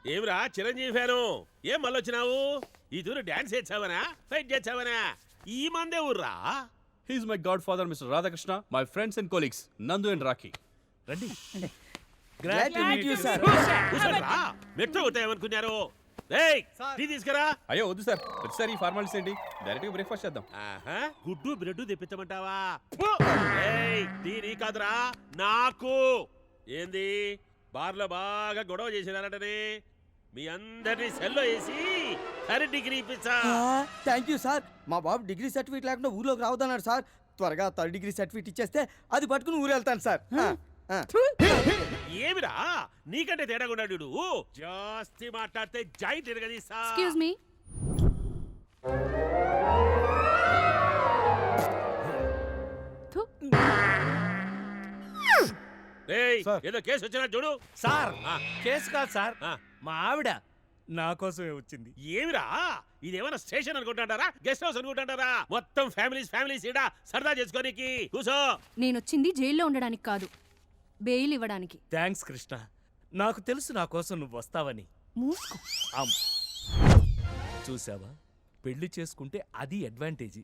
ఏమిరా చిరంజీవి ఫ్యాను ఏం మళ్ళొచ్చినావు? ఈ తూరు డాన్స్ చేసావనా ఫైట్ చేసావనా? ఈ మందే ఊర్రా. He's my godfather, Mr. Radhakrishna, my friends and colleagues, Nandu and Raki. రండి. Glad to meet you, sir. కూర్చోరా. మెట్రో కొట్టామనుకున్నారు. ఏయ్ టీ తీసుకురా. అయ్యో వద్దు సార్, వచ్చేసారి ఈ ఫార్మాలిటీస్ ఏంటి? డైరెక్ట్గా బ్రేక్ఫాస్ట్ చేద్దాం. ఆహా, గుడ్డు బ్రెడ్ తెప్పించమంటావా? ఫు! ఏయ్ టీ నీ కాదురా నాకు. ఏంది బార్లో బాగా గొడవ చేసినారటనే మీ అందరినీ సెల్లో వేసి థర్డ్ డిగ్రీ ఇప్పించా. Thank you sir. మా బాబు డిగ్రీ సర్టిఫికేట్ లేకుండా ఊర్లోకి రావద్దన్నాడు సార్. త్వరగా థర్డ్ డిగ్రీ సర్టిఫికేట్ ఇచ్చేస్తే అది పట్టుకుని ఊరు వెళ్తాను సార్. ఏమిరా నీకంటే తేడాగున్నాడు. జాస్తి మాట్లాడితే జై తిరగదీసా. Excuse me. ఏయ్, ఏదో కేసు వచ్చినా చూడు. సార్ ఆ. కేసు కాదు సార్, ఆ. మా ఆవిడ నా కోసమే వచ్చింది. ఏమిరా ఇదేమైనా స్టేషన్ అనుకుంటారా, గెస్ట్ హౌస్ అనుకుంటారా? మొత్తం ఫ్యామిలీస్ ఈడ సరదా చేసుకోనికి. కూసో. నేనొచ్చింది జైల్లో ఉండడానికి కాదు, బెయిల్ ఇవ్వడానికి. థ్యాంక్స్ కృష్ణ, నాకు తెలుసు నా కోసం నువ్వు వస్తావని. మూసుకో. చూసావా, పెళ్లి చేసుకుంటే అది అడ్వాంటేజీ.